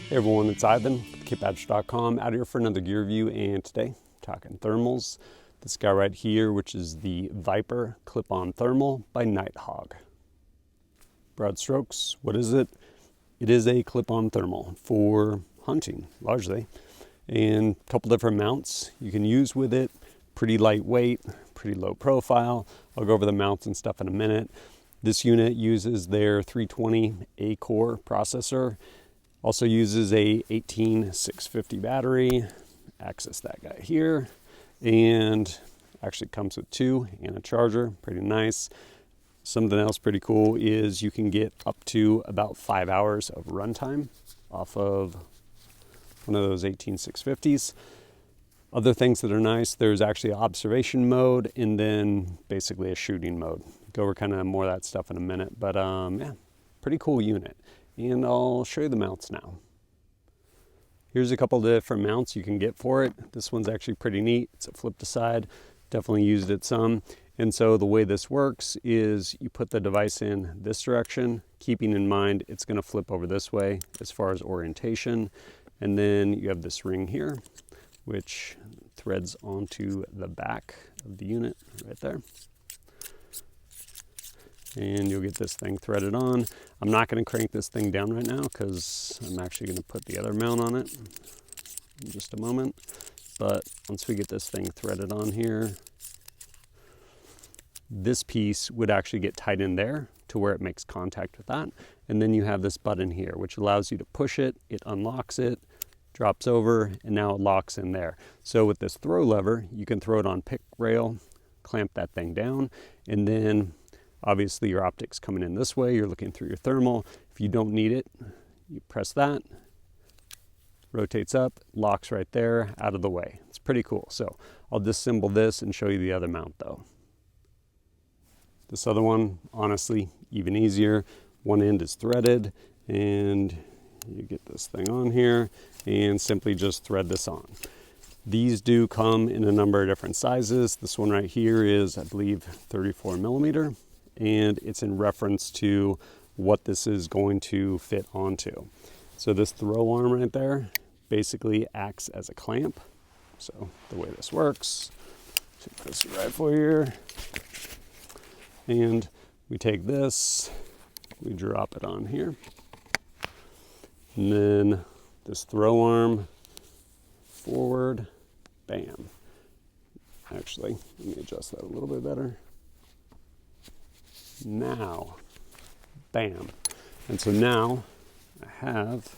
Hey everyone, it's Ivan with KitBadge.com out here for another gear review, and today talking thermals. This guy right here, which is the Viper clip-on thermal by NiteHog. Broad strokes, what is it? It is a clip-on thermal for hunting, largely, and a couple different mounts you can use with it. Pretty lightweight, pretty low profile. I'll go over the mounts and stuff in a minute. This unit uses their 320A core processor. Also uses a 18650 battery. Access that guy here, and actually comes with two and a charger. Pretty nice. Something else pretty cool is you can get up to about 5 hours of runtime off of one of those 18650s. Other things that are nice, there's actually observation mode and then basically a shooting mode. Go over kind of more of that stuff in a minute, but yeah, pretty cool unit. And I'll show you the mounts now. Here's a couple of different mounts you can get for it. This one's actually pretty neat. It's a flip to side. Definitely used it some. And so the way this works is you put the device in this direction, keeping in mind it's going to flip over this way as far as orientation. And then you have this ring here, which threads onto the back of the unit right there. And you'll get this thing threaded on. I'm not going to crank this thing down right now because I'm actually going to put the other mount on it in just a moment. But once we get this thing threaded on here, this piece would actually get tight in there to where it makes contact with that. And then you have this button here, which allows you to push it, it unlocks it, drops over, and now it locks in there. So with this throw lever, you can throw it on pick rail, clamp that thing down, and then obviously your optics coming in this way, you're looking through your thermal. If you don't need it, you press that, rotates up, locks right there, out of the way. It's pretty cool. So I'll disassemble this and show you the other mount though. This other one, honestly, even easier. One end is threaded and you get this thing on here and simply just thread this on. These do come in a number of different sizes. This one right here is, I believe, 34 millimeter. And it's in reference to what this is going to fit onto. So this throw arm right there basically acts as a clamp. So the way this works, take this rifle here, and we take this, we drop it on here, and then this throw arm forward, bam. Actually, let me adjust that a little bit better. Now, bam. And so now I have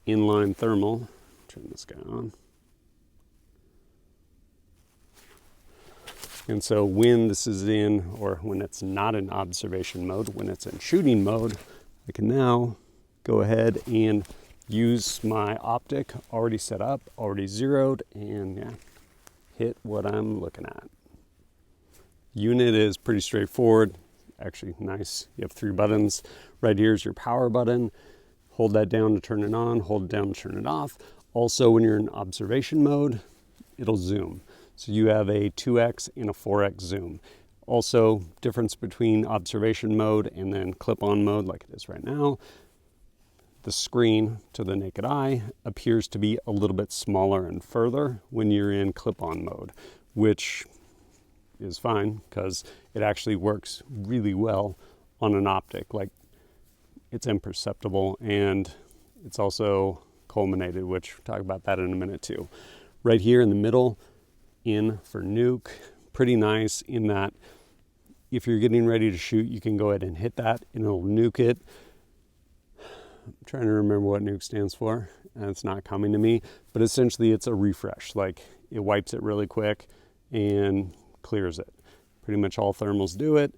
inline thermal. Turn this guy on. And so when this is in, or when it's not in observation mode, when it's in shooting mode, I can now go ahead and use my optic already set up, already zeroed, and yeah, hit what I'm looking at. Unit is pretty straightforward. Actually nice. You have 3 buttons. Right here is your power button. Hold that down to turn it on, hold it down to turn it off. Also, when you're in observation mode, it'll zoom. So you have a 2x and a 4x zoom. Also, difference between observation mode and then clip-on mode like it is right now. The screen to the naked eye appears to be a little bit smaller and further when you're in clip-on mode, which is fine because it actually works really well on an optic. Like, it's imperceptible, and it's also collimated, which we'll talk about that in a minute too. Right here in the middle, in for nuke, pretty nice in that if you're getting ready to shoot, you can go ahead and hit that and it'll nuke it. I'm trying to remember what nuke stands for, and it's not coming to me, but essentially it's a refresh. Like, it wipes it really quick and clears it. Pretty much all thermals do it.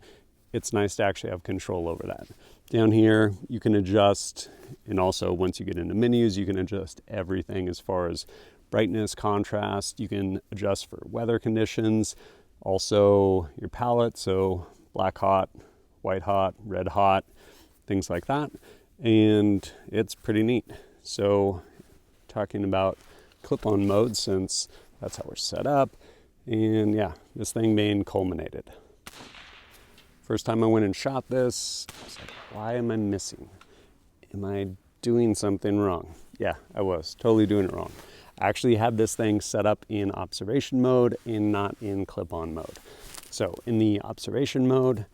It's nice to actually have control over that. Down here, you can adjust, and also once you get into menus, you can adjust everything as far as brightness, contrast. You can adjust for weather conditions, also your palette, so black hot, white hot, red hot, things like that. And it's pretty neat. So talking about clip-on mode, since that's how we're set up. And yeah, this thing being collimated. First time I went and shot this, I was like, why am I missing? Am I doing something wrong? Yeah, I was totally doing it wrong. I actually had this thing set up in observation mode and not in clip-on mode. So in the observation mode,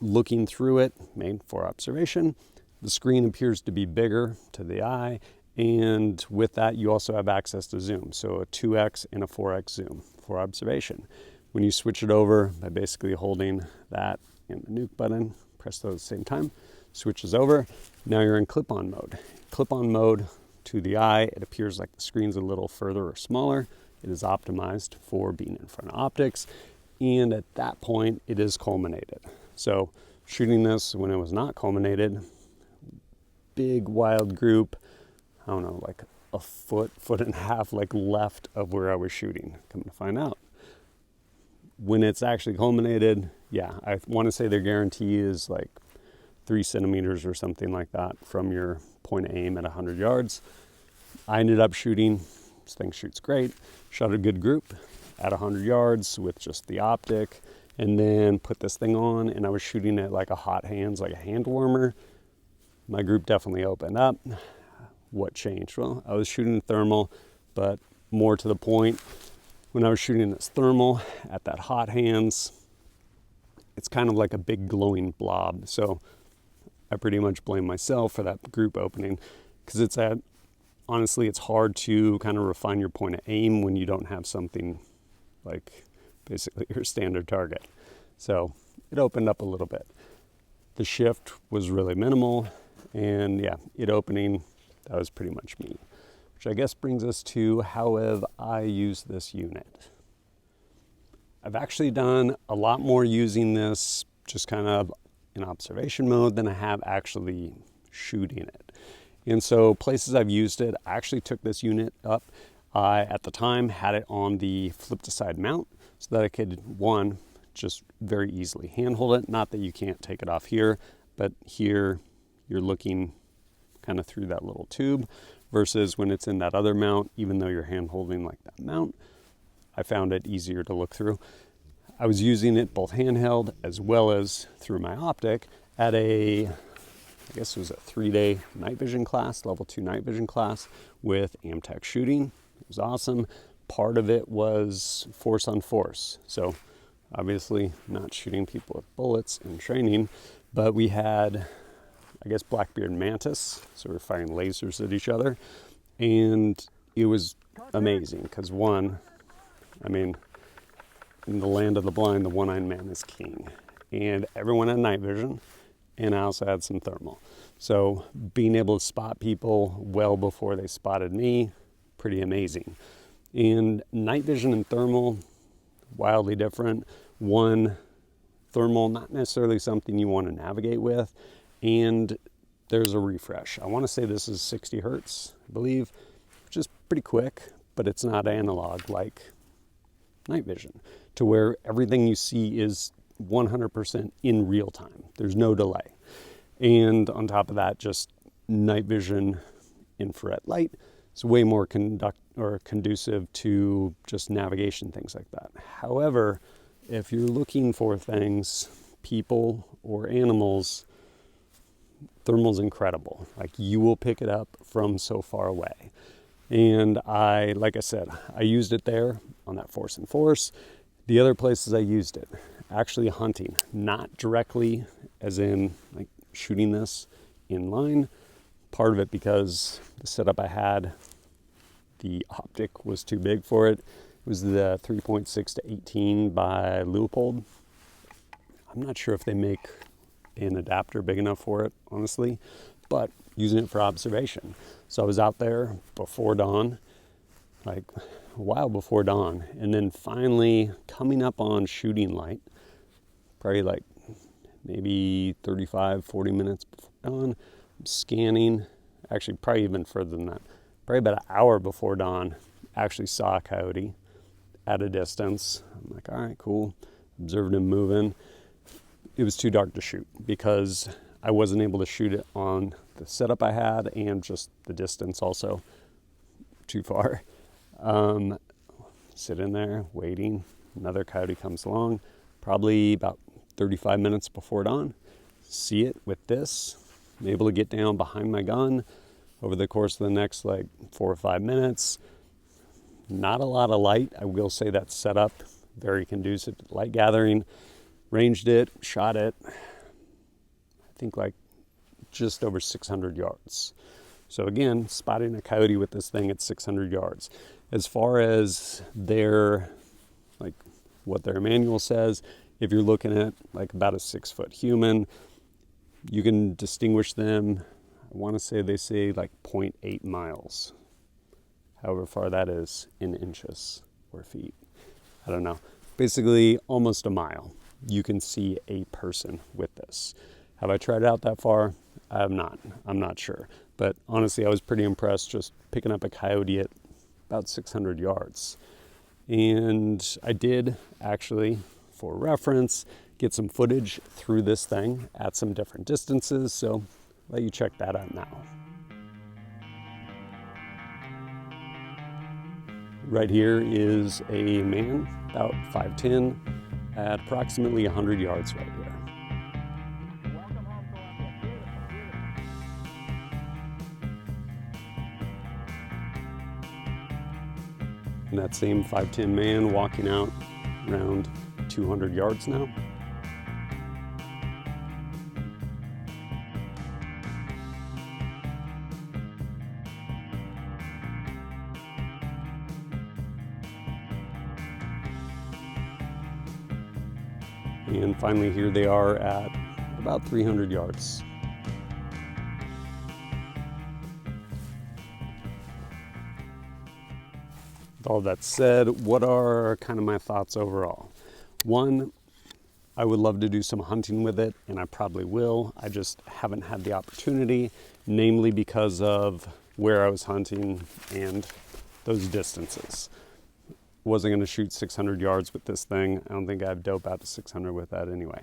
looking through it, made for observation, the screen appears to be bigger to the eye, and with that you also have access to zoom. So a 2x and a 4x zoom for observation. When you switch it over by basically holding that and the nuke button, press those at the same time, switches over, now you're in clip-on mode. Clip-on mode, to the eye, it appears like the screen's a little further or smaller. It is optimized for being in front of optics, and at that point it is culminated. So shooting this when it was not culminated, big wild group, I don't know, like a foot and a half like left of where I was shooting. Come to find out, when it's actually culminated, yeah, I want to say their guarantee is like 3 centimeters or something like that from your point of aim at 100 yards. I ended up shooting, this thing shoots great, shot a good group at 100 yards with just the optic, and then put this thing on, and I was shooting it like a hot hands, like a hand warmer. My group definitely opened up. What changed? Well, I was shooting thermal, but more to the point, when I was shooting this thermal at that hot hands, it's kind of like a big glowing blob. So I pretty much blame myself for that group opening, because it's at, honestly, it's hard to kind of refine your point of aim when you don't have something like basically your standard target. So it opened up a little bit. The shift was really minimal, and yeah, it opening, that was pretty much me. Which I guess brings us to how have I used this unit. I've actually done a lot more using this just kind of in observation mode than I have actually shooting it. And so places I've used it, I actually took this unit up. I, at the time, had it on the flip to side mount so that I could, one, just very easily handhold it. Not that you can't take it off here, but here you're looking kind of through that little tube, versus when it's in that other mount, even though you're hand holding like that mount, I found it easier to look through. I was using it both handheld as well as through my optic at a, I guess it was a 3-day night vision class, level 2 night vision class with Amtech shooting. It was awesome. Part of it was force on force. So obviously not shooting people with bullets in training, but we had, I guess, Blackbeard Mantis. So we're firing lasers at each other. And it was amazing because, one, I mean, in the land of the blind, the one-eyed man is king. And everyone had night vision, and I also had some thermal. So being able to spot people well before they spotted me, pretty amazing. And night vision and thermal, wildly different. One, thermal, not necessarily something you want to navigate with, and there's a refresh. I want to say this is 60 hertz, I believe, which is pretty quick, but it's not analog like night vision, to where everything you see is 100% in real time. There's no delay. And on top of that, just night vision infrared light is way more conducive to just navigation, things like that. However, if you're looking for things, people or animals, thermal's incredible. Like, you will pick it up from so far away. And I, like I said, I used it there on that force and force. The other places I used it, actually hunting, not directly as in like shooting this in line. Part of it because the setup I had, the optic was too big for it. It was the 3.6 to 18 by Leupold. I'm not sure if they make an adapter big enough for it, honestly, but using it for observation. So I was out there before dawn, like a while before dawn, and then finally coming up on shooting light, probably like maybe 35, 40 minutes before dawn. I'm scanning, actually probably even further than that, probably about an hour before dawn, actually saw a coyote at a distance. I'm like, all right, cool. Observed him moving. It was too dark to shoot because I wasn't able to shoot it on the setup I had, and just the distance also too far. Sitting there waiting, another coyote comes along, probably about 35 minutes before dawn. See it with this, I'm able to get down behind my gun, over the course of the next like 4 or 5 minutes. Not a lot of light. I will say that's set up very conducive to light gathering. Ranged it, shot it, I think like just over 600 yards. So again, spotting a coyote with this thing at 600 yards. As far as their, like what their manual says, if you're looking at like about a 6-foot human, you can distinguish them. I want to say they say like 0.8 miles. However far that is in inches or feet. I don't know. Basically almost a mile. You can see a person with this. Have I tried it out that far? I have not. I'm not sure. But honestly, I was pretty impressed just picking up a coyote at about 600 yards. And I did actually, for reference, get some footage through this thing at some different distances. So I'll let you check that out now. Right here is a man, about 5'10", at approximately 100 yards right here. And that same 5'10" man walking out around 200 yards now. And finally here they are at about 300 yards. With all that said, what are kind of my thoughts overall? One, I would love to do some hunting with it, and I probably will. I just haven't had the opportunity, namely because of where I was hunting and those distances. Wasn't going to shoot 600 yards with this thing. I don't think I'd dope out to 600 with that anyway.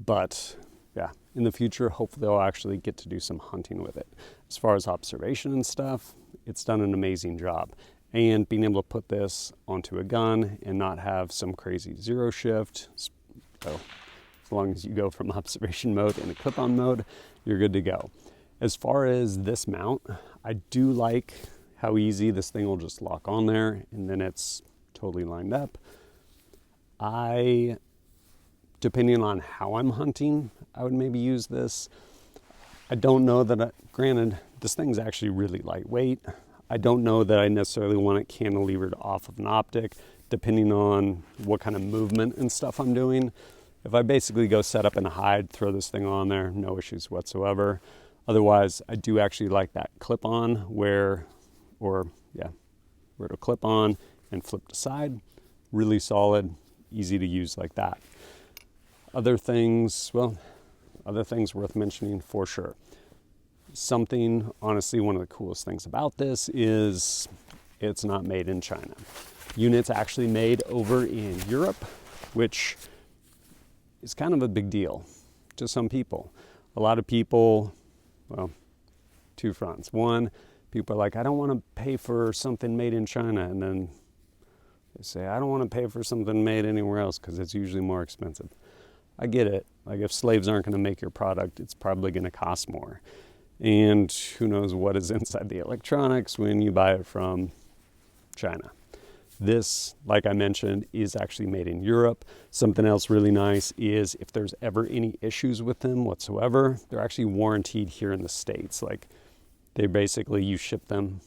But yeah, in the future, hopefully I'll actually get to do some hunting with it. As far as observation and stuff, it's done an amazing job. And being able to put this onto a gun and not have some crazy zero shift. So as long as you go from observation mode into clip-on mode, you're good to go. As far as this mount, I do like how easy this thing will just lock on there and then it's totally lined up. Depending on how I'm hunting, I would maybe use this. I don't know that, granted, this thing's actually really lightweight. I don't know that I necessarily want it cantilevered off of an optic, depending on what kind of movement and stuff I'm doing. If I basically go set up and hide, throw this thing on there, no issues whatsoever. Otherwise, I do actually like that clip-on where it'll clip on and flip to side. Really solid, easy to use like that. Other things worth mentioning for sure. Something, honestly, one of the coolest things about this is it's not made in China. Unit's actually made over in Europe, which is kind of a big deal to some people. A lot of people, well, two fronts. One, people are like, I don't want to pay for something made in China. And then they say, I don't want to pay for something made anywhere else because it's usually more expensive. I get it. Like if slaves aren't going to make your product, it's probably going to cost more. And who knows what is inside the electronics when you buy it from China. This, like I mentioned, is actually made in Europe. Something else really nice is if there's ever any issues with them whatsoever, they're actually warranted here in the States. Like they basically, you ship them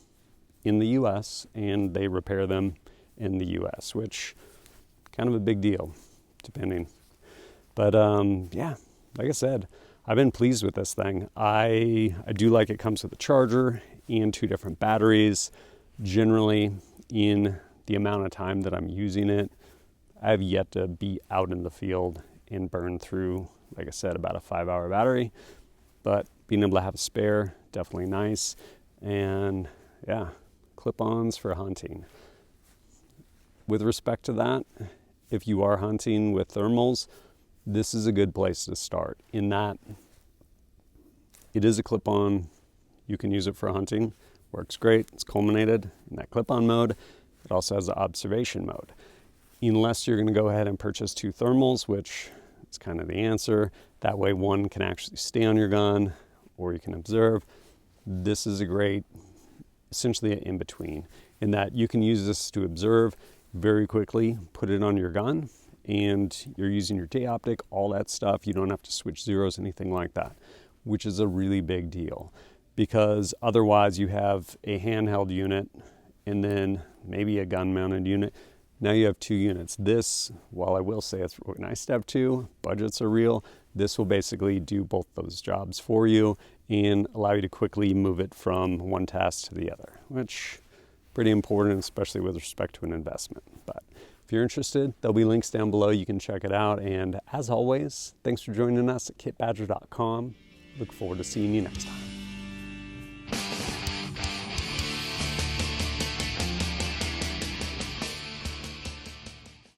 in the US and they repair them in the US, which kind of a big deal, depending. But yeah, like I said, I've been pleased with this thing. I do like it comes with a charger and 2 different batteries. Generally, in the amount of time that I'm using it, I've yet to be out in the field and burn through, like I said, about a 5-hour battery. But being able to have a spare, definitely nice. And yeah, clip-ons for hunting. With respect to that, if you are hunting with thermals, this is a good place to start in that it is a clip-on. You can use it for hunting. Works great. It's collimated in that clip-on mode. It also has the observation mode. Unless you're going to go ahead and purchase 2 thermals, which is kind of the answer. That way one can actually stay on your gun or you can observe. this is a great, essentially an in-between, in that you can use this to observe very quickly, put it on your gun, and you're using your day optic, all that stuff. You don't have to switch zeros, anything like that, which is a really big deal, because otherwise you have a handheld unit and then maybe a gun mounted unit. Now you have two units. This, while I will say it's really nice to have two, budgets are real, this will basically do both those jobs for you and allow you to quickly move it from one task to the other, which pretty important, especially with respect to an investment. But if you're interested, there'll be links down below. You can check it out. And as always, thanks for joining us at kitbadger.com. Look forward to seeing you next time.